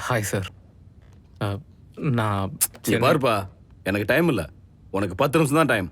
Hi sir. நான் நீ பாருப்பா, எனக்கு டைம் இல்லை. உனக்கு 10 நிமிஷம் தான் டைம்.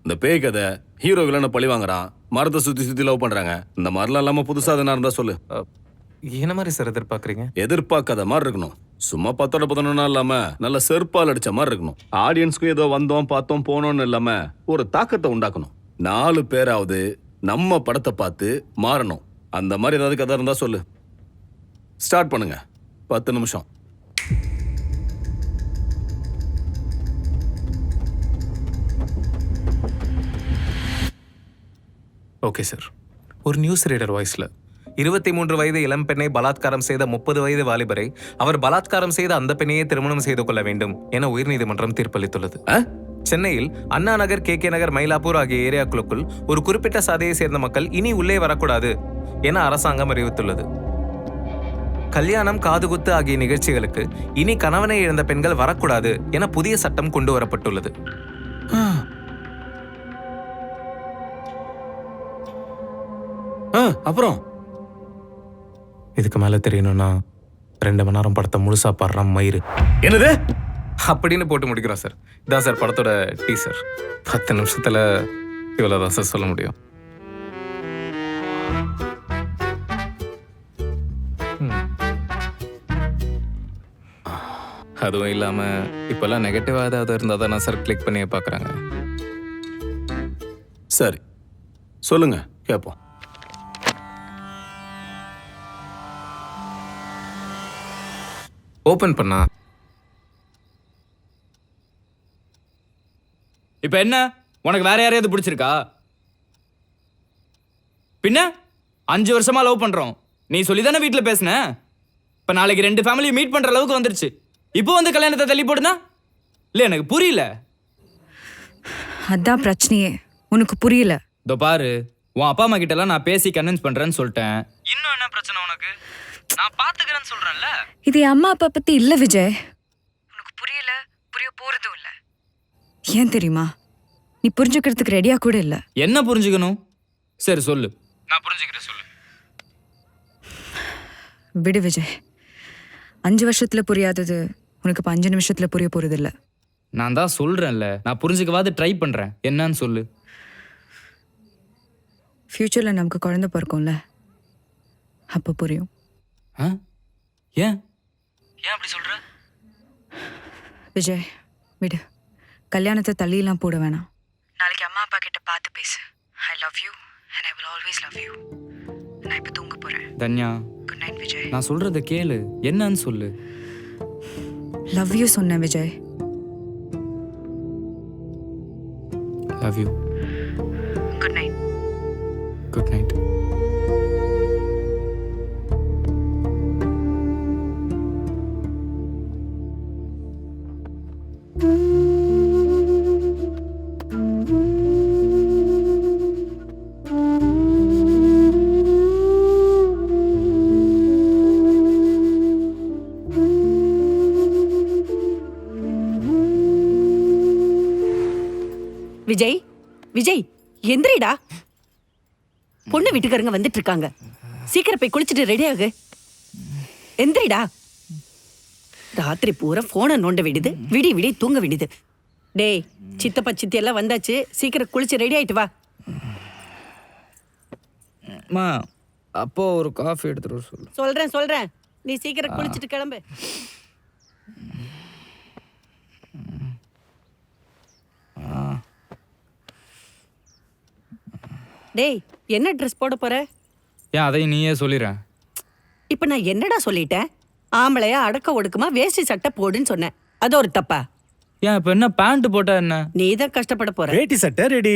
இந்த பேய் கதை, ஹீரோ வில்லனை பழி வாங்குறான், மரத்தை சுற்றி சுற்றி லவ் பண்ணுறாங்க, இந்த மாதிரிலாம் இல்லாமல் புதுசாக எதனா இருந்தால் சொல்லு. என்ன மாதிரி சார் எதிர்பார்க்குறீங்க? எதிர்பார்க்காத மாதிரி இருக்கணும். சும்மா 10 11 இல்லாமல் நல்ல செருப்பால் அடித்த மாதிரி இருக்கணும். ஆடியன்ஸ்க்கும் ஏதோ வந்தோம் பார்த்தோம் போனோன்னு இல்லாமல் ஒரு தாக்கத்தை உண்டாக்கணும். 4 பேராவது நம்ம படத்தை பார்த்து மாறணும். அந்த மாதிரி ஏதாவது கதை இருந்தால் சொல்லு. ஸ்டார்ட் பண்ணுங்க. 10 நிமிஷம். Okay sir. ஒரு நியூஸ் ரீடர் வாய்ஸில் 23 வயது இளம்பெண்ணை பலாத்காரம் செய்த 30 வயது வாலிபரை அவர் பலாத்காரம் செய்த அந்த பெண்ணையே திருமணம் செய்து கொள்ள வேண்டும் என உயர்நீதிமன்றம் தீர்ப்பளித்துள்ளது. சென்னையில் அண்ணா நகர், KK நகர், மயிலாப்பூர் ஆகிய ஏரியாக்களுக்குள் ஒரு குறிப்பிட்ட சாதியை சேர்ந்த மக்கள் இனி உள்ளே வரக்கூடாது என அரசாங்கம் அறிவித்துள்ளது. கல்யாணம், காதுகுத்து ஆகிய நிகழ்ச்சிகளுக்கு இனி கணவனை இழந்த பெண்கள் வரக்கூடாது என புதிய சட்டம் கொண்டு வரப்பட்டுள்ளது. அப்புறம் இதுக்கு மேல தெரியணும்னா 2 மணி நேரம் படத்தை முழுசா பாடுறான் மயிறு. என்னது அப்படின்னு போட்டு முடிக்கிறோம் சார். இதான் சார் படத்தோட டீசர். 10 நிமிஷத்துல இவ்வளவுதான் சார் சொல்ல முடியும். அதுவும் இல்லாம இப்பெல்லாம் நெகட்டிவா ஏதாவது இருந்தா தான் சார் கிளிக் பண்ணியே பாக்குறாங்க. சரி சொல்லுங்க, கேட்போம். ஓபன் பண்ணா இப்ப என்ன, உனக்கு வேற யாரையாவது பிடிச்சிருக்கா? பின்ன 5 வருஷமா லவ் பண்றோம், நீ சொல்லிதானே வீட்டுல பேசுன. இப்ப நாளைக்கு 2 ஃபேமிலியும் மீட் பண்ற அளவுக்கு வந்துருச்சு. இப்போ வந்து கல்யாணத்தை தள்ளி போடுனா இல்ல, எனக்கு புரியல. அதான் பிரச்சனையே, உனக்கு புரியல. இதோ பாரு, உன் அப்பா அம்மா கிட்ட எல்லாம் நான் பேசி கன்வின்ஸ் பண்றேன்னு சொல்லிட்டேன். இன்னும் என்ன பிரச்சனை உனக்கு? நான் பாத்துக்கிறேன்னு சொல்றேன்ல. இது என் அம்மா அப்பா பத்தி இல்ல விஜய். உனக்கு புரியல, புரிய போறதும் இல்ல. ஏன் தெரியுமா? நீ புரிஞ்சுக்கிறதுக்கு ரெடியா கூட இல்ல. என்ன புரிஞ்சுக்கணும்? சரி சொல்லு, நான் புரிஞ்சுக்கிறேன், சொல்லு. விடு விஜய், 5 வருஷத்துல புரியாதது உனக்கு 5 நிமிஷத்துல புரிய போறது இல்ல. நான் தான் சொல்றேன்ல, நான் புரிஞ்சுக்கவாது ட்ரை பண்றேன். என்னன்னு சொல்லு. ஃபியூச்சர்ல நமக்கு குழந்தை பிறக்கும்ல, அப்ப புரியும். ஏன் ஏன் அப்படி சொல்ற? விஜய் விடு, கல்யாணத்தை தள்ளியெல்லாம் போட வேணாம். நாளைக்கு அம்மா அப்பா கிட்ட பார்த்து பேசு. I love you and I will always love you. நான் இப்ப தூங்க போறேன். Tanya, good night Vijay. நான் சொல்றத கேளு, என்னன்னு சொல்லு. லவ் யூ சொன்னேன் Vijay. Love you. Good night. Good night. Vijay, Vijay எந்திரிடா. பொண்ணு வீட்டுக்காரங்க வந்துட்டு இருக்காங்க. சீக்கிரம் போய் குளிச்சுட்டு ரெடி ஆகு. எந்திரிடா. ராத்திரி பூரா போனை நோண்ட விடுது, விடி விடி தூங்க விடுது. டேய், சித்தப்பா சித்தி எல்லாம் வந்தாச்சு, சீக்கிரம் குளிச்சு ரெடி ஆயிட்டு வா. அம்மா, அப்போ ஒரு காஃபி எடுத்துட்டு வர சொல்லு. சொல்றேன், நீ சீக்கிரம் குளிச்சுட்டு கிளம்பு. டேய், என்ன ட்ரெஸ் போட போற? ஏன் அதையும் நீயே சொல்லிடுறேன். இப்ப நான் என்னடா சொல்லிட்டேன்? ஆம்பளையா அடக்க ஒடுக்குமா வேஷ்டி சட்டை போடுன்னு சொன்னேன். அது ஒரு தப்பா? ஏன் இப்ப என்ன பேண்ட் போட்டா என்ன? நீ தான் கஷ்டப்பட போற. வேட்டி சட்டை ரெடி.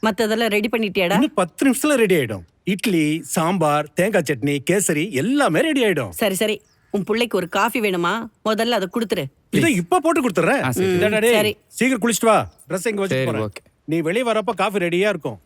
மத்ததெல்லாம் ரெடி பண்ணிட்டியாடா? இன்னும் 10 நிமிஷத்துல ரெடி ஆயிடும். இட்லி, சாம்பார், தேங்காய் சட்னி, கேசரி எல்லாமே ரெடி ஆயிடும். சரி, உன் பிள்ளைக்கு ஒரு காஃபி வேணுமா? முதல்ல அதை கொடுத்துரு. இதை இப்ப போட்டு கொடுத்துறேன். சரி. சீக்கிரம் குளிச்சுட்டு வா. ட்ரெஸ் எங்க வச்சு சரி, போறேன். ஓகே. நீ வெளிய வரப்ப காஃபி ரெடியா இருக்கும்.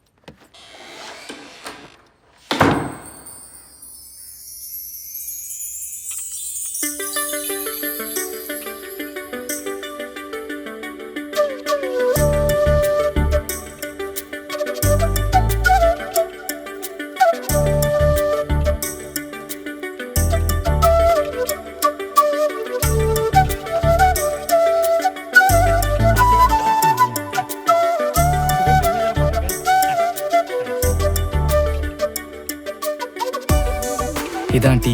இதான் டீ.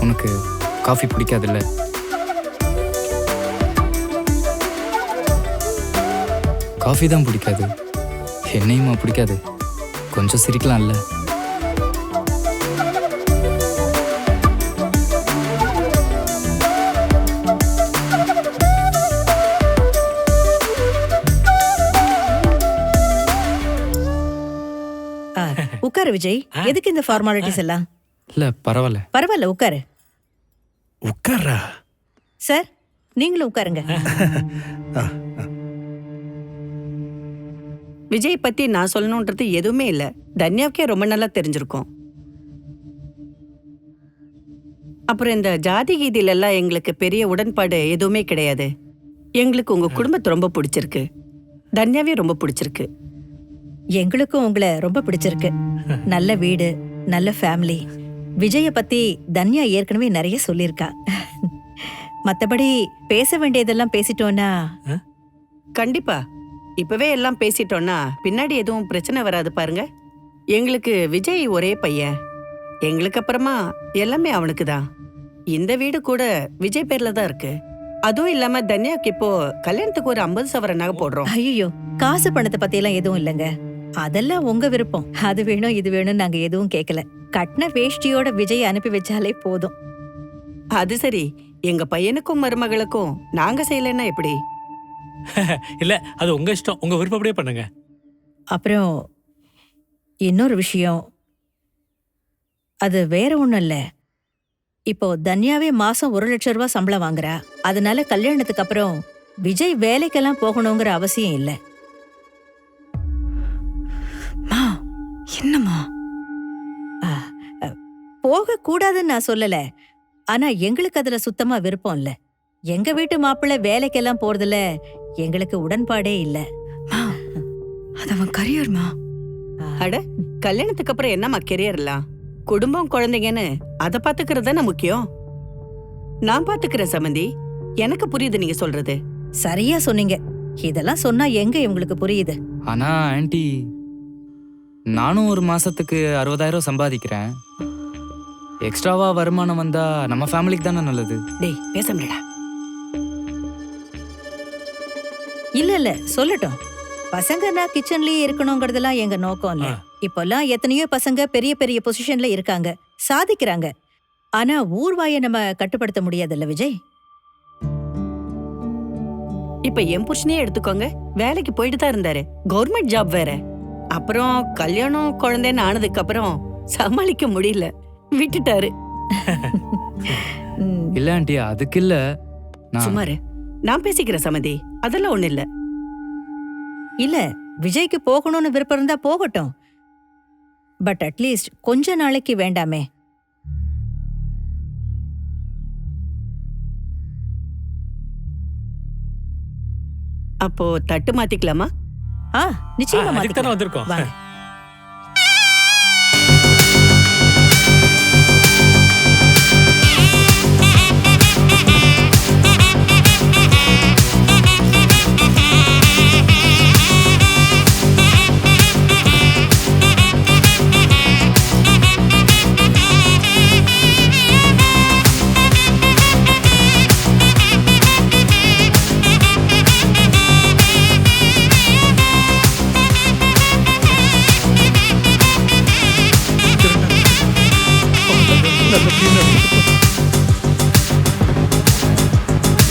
உனக்கு காஃபி பிடிக்காதுல்ல? காஃபி தான் பிடிக்காது, என்னையுமா பிடிக்காது? கொஞ்சம் சிரிக்கலாம்ல? உட்காரு விஜய். எதுக்கு இந்த ஃபார்மாலிட்டிஸ் எல்லாம்? இல்ல பரவாயில்ல. பரவாயில்ல, உட்காரு. உட்கார்றா. சார், நீங்களும் உட்காருங்க. விஜய் பத்தி நான் சொல்லணுன்றது எதுவுமே இல்ல. தன்யாவுக்கே ரொம்ப நல்லா தெரிஞ்சிருக்கும். அப்புறம் இந்த ஜாதி கீதியில எல்லாம் எங்களுக்கு பெரிய உடன்பாடு எதுவுமே கிடையாது. எங்களுக்கு உங்க குடும்பத்தை ரொம்ப பிடிச்சிருக்கு. தன்யாவே ரொம்ப பிடிச்சிருக்கு. எங்களுக்கும் உங்களை ரொம்ப பிடிச்சிருக்கு. நல்ல வீடு, நல்ல ஃபேமிலி. விஜய பத்தி தன்யா ஏற்கனவே நிறைய சொல்லியிருக்கா. மத்தபடி பேச வேண்டியதெல்லாம் பேசிட்டோன்னா கண்டிப்பா இப்பவே எல்லாம் பேசிட்டோம்னா பின்னாடி எதுவும் பிரச்சனை வராது பாருங்க. எங்களுக்கு விஜய் ஒரே பையன். எங்களுக்கு அப்புறமா எல்லாமே அவனுக்கு தான். இந்த வீடு கூட விஜய் பேர்ல தான் இருக்கு. அதுவும் இல்லாம தன்யாக்கு இப்போ கல்யாணத்துக்கு ஒரு 50 சவரன் நகை போடுறோம். ஐயோ, காசு பணத்தை பத்தி எல்லாம் எதுவும் இல்லைங்க. அதெல்லாம் உங்க விருப்பம். அது வேணும் இது வேணும் நாங்க எதுவும் கேட்கல. கட்டின வேஷ்டியோட விஜய் அனுப்பி வச்சாலே போதும். அது சரி, எங்க பையனுக்கும் மருமகளுக்கும் நாங்க செய்யலைன்னா எப்படி? இல்ல, அது உங்க இஷ்டம். உங்க விருப்பப்படியே பண்ணுங்க. அப்புறம் இன்னொரு விஷயம், அது வேற ஒண்ணும் இல்ல. இப்போ தன்யாவே மாசம் 1 லட்சம் ரூபாய் சம்பளம் வாங்குறா. அதனால கல்யாணத்துக்கு அப்புறம் விஜய் வேலைக்கெல்லாம் போகணுங்கிற அவசியம் இல்ல. மா, என்னம்மா? போக கூடாதுன்னு நான் சொல்லல. ஆனா எங்களுக்கு அதுல சுத்தமா விருப்பம் இல்ல. எங்க வீட்டு மாப்பிள்ளை வேலைக்கெல்லாம் போறதுல எங்களுக்கு உடன்பாடே இல்ல. அது அவன் கரியர்மா. அட, கல்யாணத்துக்கு அப்புறம் என்னம்மா கெரியர்லாம்? குடும்பம் குழந்தைங்கன்னு அதை பாத்துக்கிறது தானே முக்கியம். நான் பாத்துக்கிறேன் சமந்தி. எனக்கு புரியுது நீங்க சொல்றது. சரியா சொன்னீங்க. இதெல்லாம் சொன்னா எங்க இவங்களுக்கு புரியுது? ஆனா ஆன்ட்டி, நானும் ஒரு மாசத்துக்கு 60,000 சம்பாதிக்கிறேன். எக்ஸ்ட்ராவா வருமானம் வந்தா நம்ம ஃபேமிலிக்கு தானே நல்லது. டேய், பேச முடியடா. இல்ல சொல்லட்டும். பசங்கன்னா கிச்சன்லயே இருக்கணுங்கிறதெல்லாம் எங்க நோக்கம் இல்ல. இப்பெல்லாம் எத்தனையோ பசங்க பெரிய பெரிய பொசிஷன்ல இருக்காங்க, சாதிக்கிறாங்க. ஆனா ஊர்வாயை நம்ம கட்டுப்படுத்த முடியாதுல்ல விஜய்? இப்ப என் புருஷனே எடுத்துக்கோங்க. வேலைக்கு போயிட்டு தான் இருந்தாரு. கவர்மெண்ட் ஜாப் வேற. அப்புறம் கல்யாணம் குழந்தைன்னு ஆனதுக்கு அப்புறம் சமாளிக்க முடியல, விட்டுட்டாரு. இல்ல ஆன்ட்டி, அதுக்கு இல்ல. சுமாரு, நான் பேசிக்கிறேன் சமந்தி. அதெல்லாம் ஒண்ணு இல்ல. இல்ல, விஜய்க்கு போகணும்னு விருப்பம் இருந்தா போகட்டும். பட் அட்லீஸ்ட் கொஞ்ச நாளைக்கு வேண்டாமே? அப்போ தட்டு மாத்திக்கலாமா? நிச்சயமா அதுக்கு தானே மாத்திக்கலாம். வந்திருக்கோம். வாங்க.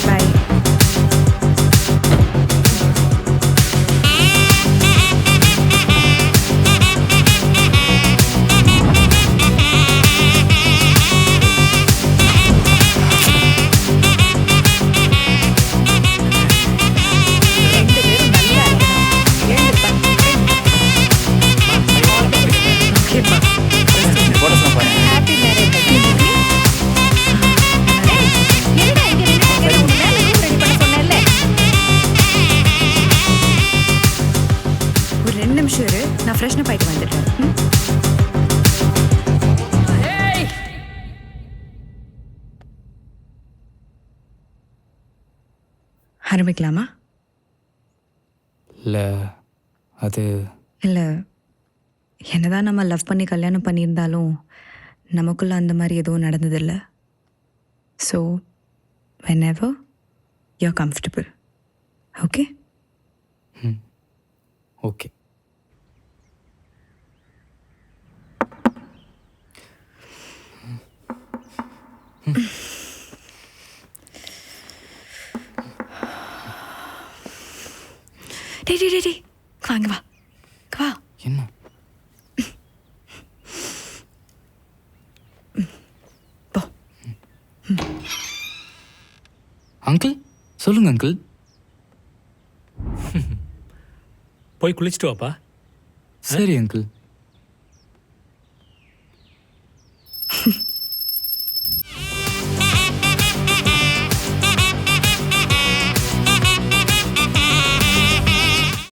Bye. ரெண்டு பேரும் நல்லா இருக்கணும். எழுந்திருப்பா. Happy marriage. ஏய், என்னடா இங்க நின்னுட்டு இருக்க? உன்னை மேல room ready பண்ண சொன்னேன்ல. ஒரு 2 நிமிஷம் இரு, நான் ஃப்ரெஷ்னப் ஆயிட்டு வந்துட்டேன். ஆரம்பிக்கலாமா? இல்ல, அது இல்லை, என்னதான் நம்ம லவ் பண்ணி கல்யாணம் பண்ணியிருந்தாலும் நமக்குள்ள அந்த மாதிரி எதுவும் நடந்ததில்ல. So whenever you're comfortable. Okay? Okay. டேய் வாங்க வா வா. என்ன போ. அங்கிள் சொல்லுங்க அங்கிள். போய் குளிச்சுட்டு வாப்பா. சரி அங்கிள்.